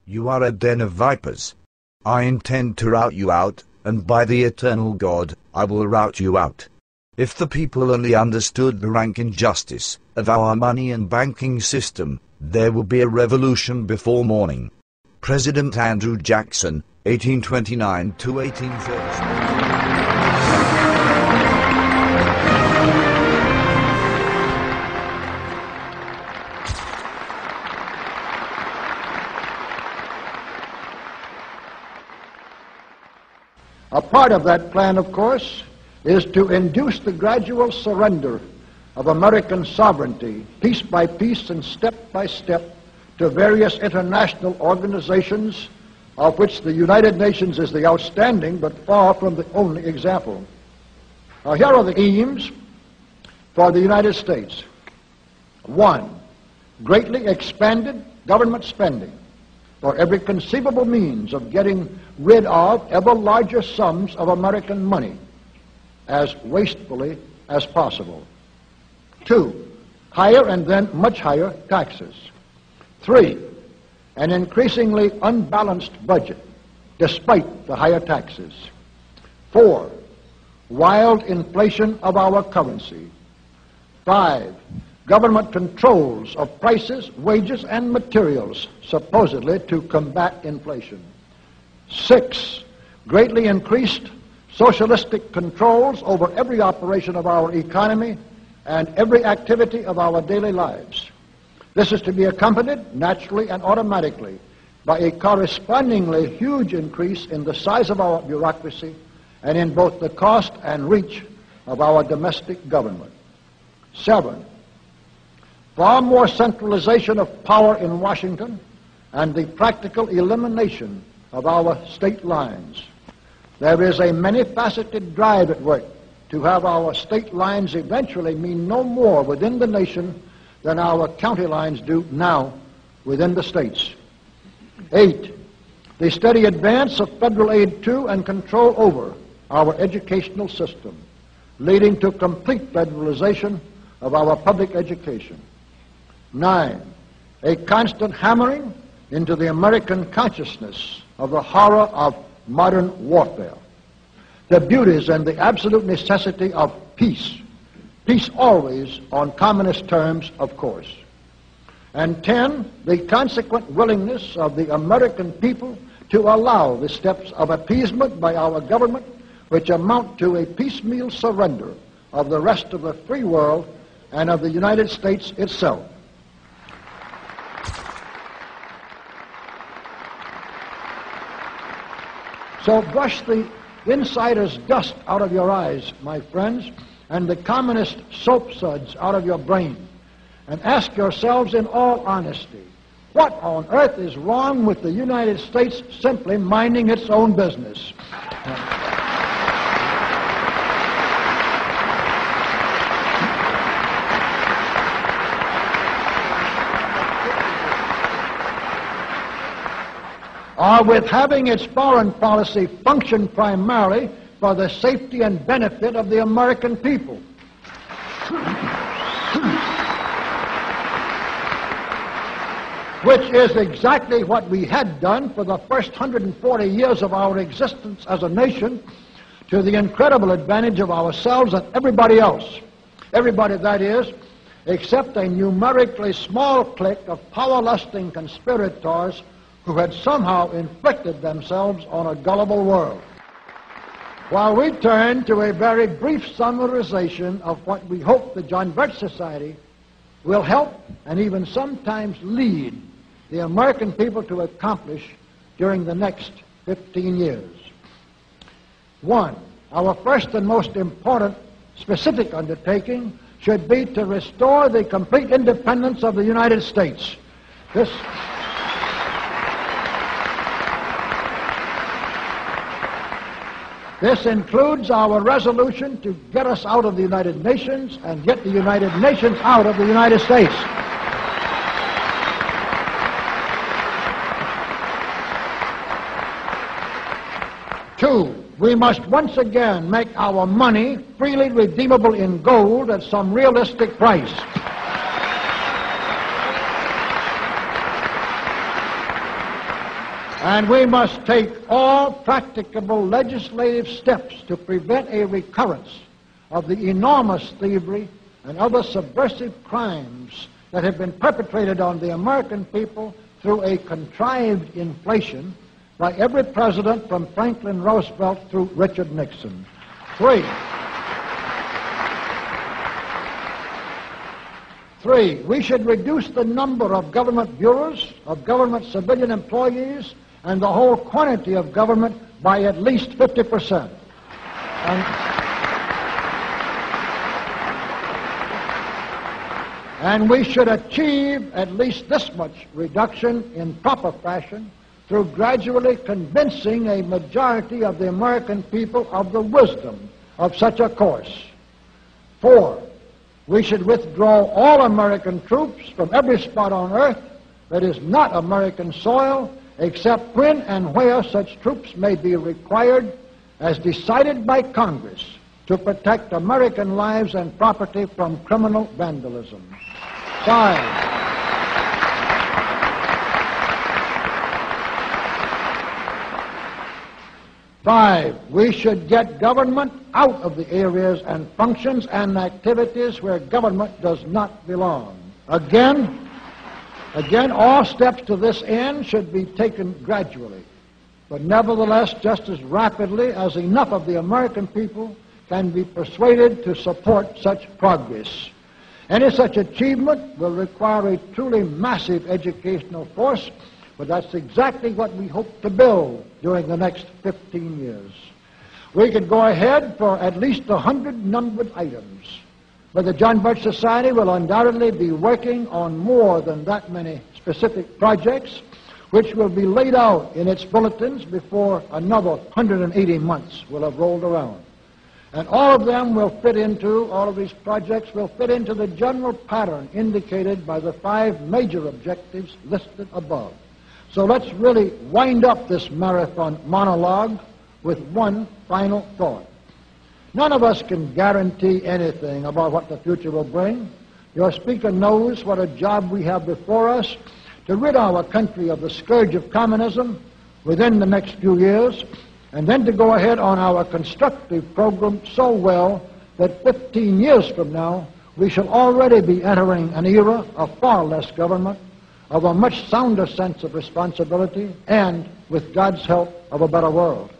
You are a den of vipers. I intend to rout you out, and by the eternal God, I will rout you out. If the people only understood the rank injustice of our money and banking system, there will be a revolution before morning. President Andrew Jackson, 1829 to 1836. A part of that plan, of course, is to induce the gradual surrender of American sovereignty, piece by piece and step by step, to various international organizations, of which the United Nations is the outstanding but far from the only example. Now, here are the aims for the United States. 1. Greatly expanded government spending for every conceivable means of getting rid of ever larger sums of American money as wastefully as possible. 2. Higher and then much higher taxes. 3. An increasingly unbalanced budget despite the higher taxes. 4. Wild inflation of our currency. 5. Government controls of prices, wages, and materials, supposedly to combat inflation. 6. Greatly increased socialistic controls over every operation of our economy and every activity of our daily lives. This is to be accompanied, naturally and automatically, by a correspondingly huge increase in the size of our bureaucracy and in both the cost and reach of our domestic government. 7. Far more centralization of power in Washington and the practical elimination of our state lines. There is a many-faceted drive at work to have our state lines eventually mean no more within the nation than our county lines do now within the states. 8. The steady advance of federal aid to and control over our educational system, leading to complete federalization of our public education. 9. A constant hammering into the American consciousness of the horror of modern warfare, the beauties and the absolute necessity of peace. Peace always on communist terms, of course. And 10, the consequent willingness of the American people to allow the steps of appeasement by our government which amount to a piecemeal surrender of the rest of the free world and of the United States itself. So brush the insider's dust out of your eyes, my friends, and the communist soap suds out of your brain, and ask yourselves in all honesty, what on earth is wrong with the United States simply minding its own business? Or with having its foreign policy function primarily for the safety and benefit of the American people. Which is exactly what we had done for the first 140 years of our existence as a nation, to the incredible advantage of ourselves and everybody else. Everybody, that is, except a numerically small clique of power-lusting conspirators who had somehow inflicted themselves on a gullible world. While we turn to a very brief summarization of what we hope the John Birch Society will help and even sometimes lead the American people to accomplish during the next 15 years. 1. Our first and most important specific undertaking should be to restore the complete independence of the United States. This includes our resolution to get us out of the United Nations and get the United Nations out of the United States. 2, we must once again make our money freely redeemable in gold at some realistic price. And we must take all practicable legislative steps to prevent a recurrence of the enormous thievery and other subversive crimes that have been perpetrated on the American people through a contrived inflation by every president from Franklin Roosevelt through Richard Nixon. Three, we should reduce the number of government bureaus, of government civilian employees, and the whole quantity of government by at least 50%. And we should achieve at least this much reduction in proper fashion through gradually convincing a majority of the American people of the wisdom of such a course. 4, we should withdraw all American troops from every spot on earth that is not American soil, except when and where such troops may be required as decided by Congress to protect American lives and property from criminal vandalism. 5, we should get government out of the areas and functions and activities where government does not belong. Again, all steps to this end should be taken gradually, but nevertheless just as rapidly as enough of the American people can be persuaded to support such progress. Any such achievement will require a truly massive educational force, but that's exactly what we hope to build during the next 15 years. We could go ahead for at least 100 numbered items, but the John Birch Society will undoubtedly be working on more than that many specific projects, which will be laid out in its bulletins before another 180 months will have rolled around. And all of these projects will fit into the general pattern indicated by the 5 major objectives listed above. So let's really wind up this marathon monologue with one final thought. None of us can guarantee anything about what the future will bring. Your speaker knows what a job we have before us to rid our country of the scourge of communism within the next few years, and then to go ahead on our constructive program so well that 15 years from now we shall already be entering an era of far less government, of a much sounder sense of responsibility, and, with God's help, of a better world.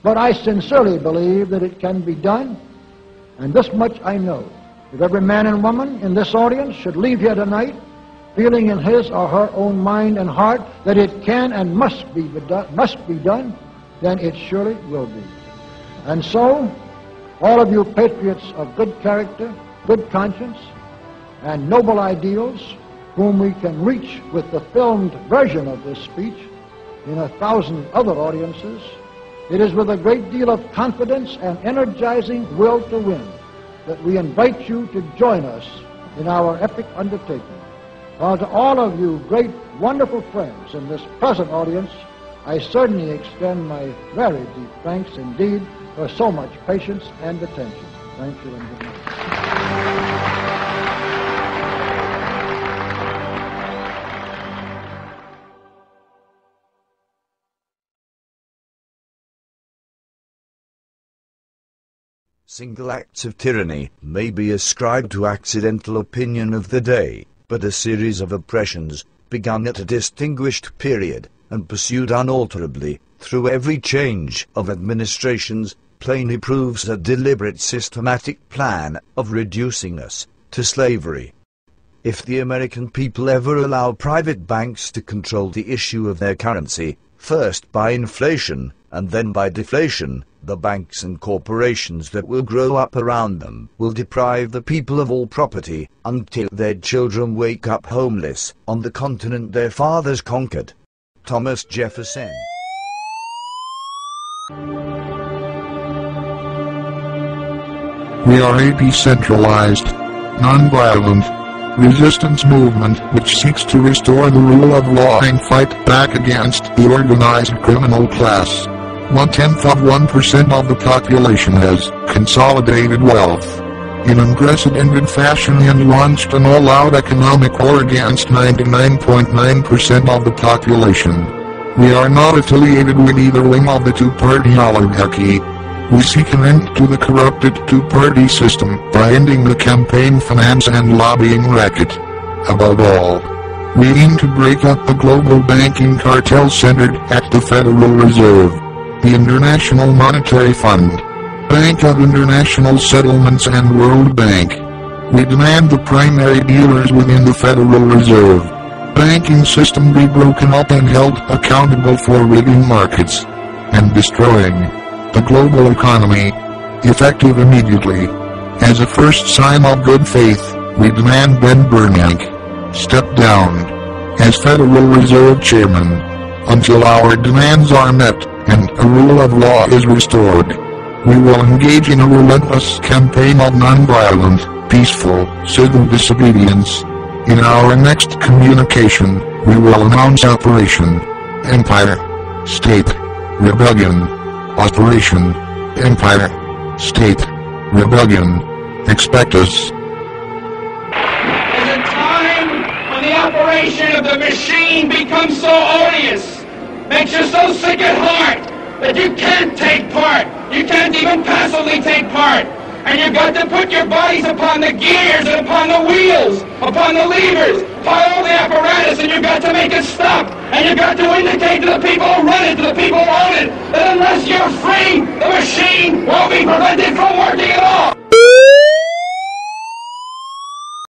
But I sincerely believe that it can be done, and this much I know. If every man and woman in this audience should leave here tonight feeling in his or her own mind and heart that it can and must be done, then it surely will be. And so, all of you patriots of good character, good conscience, and noble ideals, whom we can reach with the filmed version of this speech in 1,000 other audiences, it is with a great deal of confidence and energizing will to win that we invite you to join us in our epic undertaking. While to all of you great, wonderful friends in this present audience, I certainly extend my very deep thanks indeed for so much patience and attention. Thank you and good night. Single acts of tyranny may be ascribed to accidental opinion of the day, but a series of oppressions, begun at a distinguished period, and pursued unalterably through every change of administrations, plainly proves a deliberate systematic plan of reducing us to slavery. If the American people ever allow private banks to control the issue of their currency, first by inflation and then by deflation, the banks and corporations that will grow up around them will deprive the people of all property until their children wake up homeless on the continent their fathers conquered. Thomas Jefferson. We are a decentralized, non-violent, resistance movement which seeks to restore the rule of law and fight back against the organized criminal class. 0.1% of the population has consolidated wealth in unprecedented fashion and launched an all-out economic war against 99.9% of the population. We are not affiliated with either wing of the two-party oligarchy. We seek an end to the corrupted two-party system by ending the campaign finance and lobbying racket. Above all, we aim to break up the global banking cartel centered at the Federal Reserve, the International Monetary Fund, Bank of International Settlements and World Bank. We demand the primary dealers within the Federal Reserve banking system be broken up and held accountable for rigging markets and destroying the global economy, effective immediately. As a first sign of good faith, we demand Ben Bernanke step down as Federal Reserve Chairman until our demands are met and a rule of law is restored. We will engage in a relentless campaign of nonviolent, peaceful, civil disobedience. In our next communication, we will announce Operation Empire State Rebellion. Operation Empire State Rebellion. Expect us. There's a time when the operation of the machine becomes so odious, makes you so sick at heart that you can't take part. You can't even passively take part. And you've got to put your bodies upon the gears and upon the wheels, upon the levers, upon all the apparatus, and you've got to make it stop. And you've got to indicate to the people who run it, to the people who own it, that unless you're free, the machine won't be prevented from working at all.